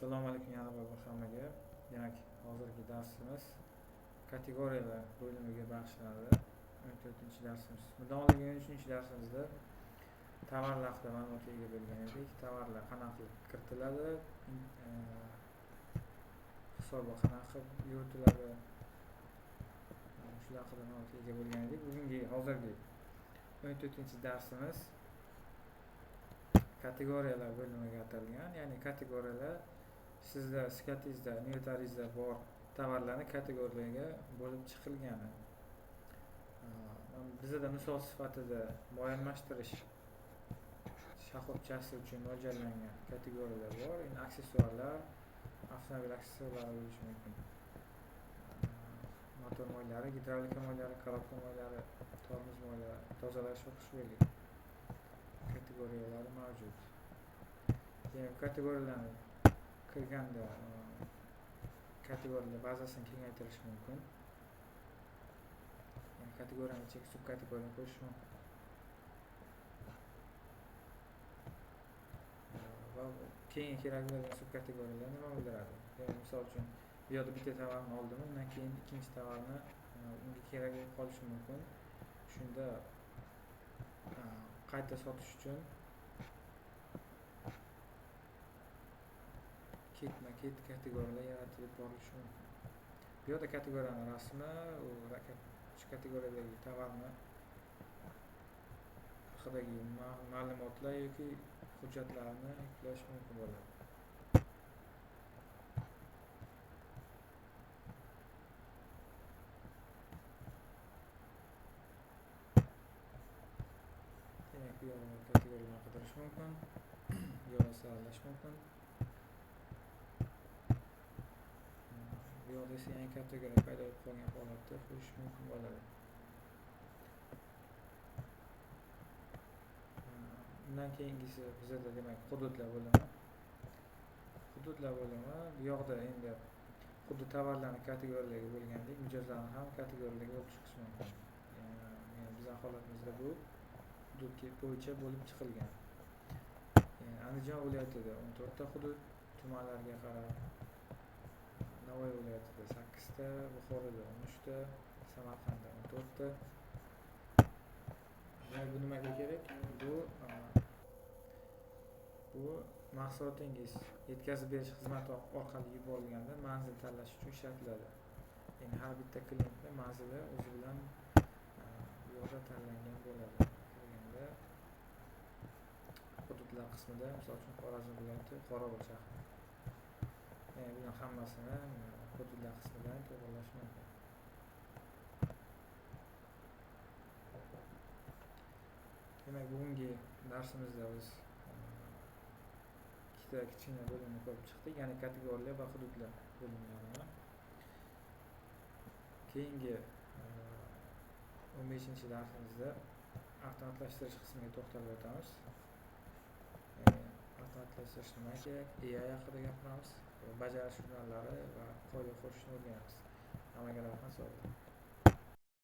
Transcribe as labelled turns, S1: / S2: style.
S1: Assalomu alaykum yana bir hammaga. Demak, hozirgi darsimiz kategoriyalar bo'limiga bag'ishlanadi. 14-darsimiz. Bundan oldingi 13-darsimizda tovarlar haqida ma'lumotga ega bo'lgan edik. Tovarlar qanaqa qilib kiritiladi, hisobi qanaqa qilib yuritiladi, shular haqida ma'lumotga ega bo'lgan edik. Hozirgi 14-darsimiz kategoriyalar bo'limiga atalgan. Ya'ni kategoriyalar sizda skatingizda, inventaringizda bor tovarlarni kategoriyaga bo'lib chiqilgani. Bizda misol sifatida muayyanlashtirish shoxobchasi uchun mo'ljallangan kategoriyalar bor. Endi aksessuarlar, avtomobil aksessuarlari bo'lishi mumkin. Motor moylari, gidravlika moylari, korobka moylari, tormoz moylari, tozalash va xushbo'ylik kategoriyalari mavjud. Demak, kategoriyalarni kirganda kategoriyalar bazasini kengaytirish mumkin. Yani kategoriyani ichiga subkategoriya qo'shish mumkin. Va keyin kerak bo'lgan subkategoriyalar nima bildiradi? Ya'ni misol uchun bu yerda bitta tovarni oldim, undan keyin ikkinchi tovarni unga kerak bo'lib qolishi mumkin. Shunda qayta sotish uchun ketma-ket kategoriyalar yaratilib borilishi mumkin. Bu yerda kategoriyaning rasmi, shu kategoriyadagi tovarni haqidagi ma'lumotlar yoki hujjatlarni yuklash mumkin bo'ladi. Demak, bu yerda kategoriyalarni qidirish mumkin, bu yerda saralash mumkin. Bu yerda esa yangi kategoriya paydo bo'lib qolgan holatda qo'yish mumkin bo'ladi. Undan keyingisi bizda demak hududlar bo'limi. Hududlar bo'limi bu yoqda endi xuddi tovarlarni kategoriyalarga bo'lgandek, mijozlarni ham kategoriyalarga bo'lib chiqish mumkin. Ya'ni bizning holatimizda bu hudud bo'yicha bo'lib chiqilgan. Ya'ni Andijon viloyatida 14 ta hudud, tumanlarga qarab, Navoiy viloyatida 8 ta, Buxoroda 13 ta, Samarqandda 14 ta. Bu nimaga kerak? Bu mahsulotingiz yetkazib berish xizmati orqali yuborilganda manzil tanlash uchun ishlatiladi. Ya'ni har bitta klientning manzili o'zi bilan bu yerda tanlangan bo'ladi. Qilganda hududlar qismida, misol uchun Xorazm viloyati, Qorovul shahri. Ya'ni buning hammasini hududlar qismidan to'g'irlash mumkin. Demak, bugungi darsimizda biz ikkita kichkina bo'limni ko'rib chiqdik, ya'ni kategoriyalar va hududlar bo'limlarini. Keyingi 15-darsimizda avtomatlashtirish qismiga to'xtalib o'tamiz. Avtomatlashtirish nima kerak, AI haqida gapiramiz, bajarish jurnallari va qo'yib qo'shishni o'rganamiz. Hammaga rahmat.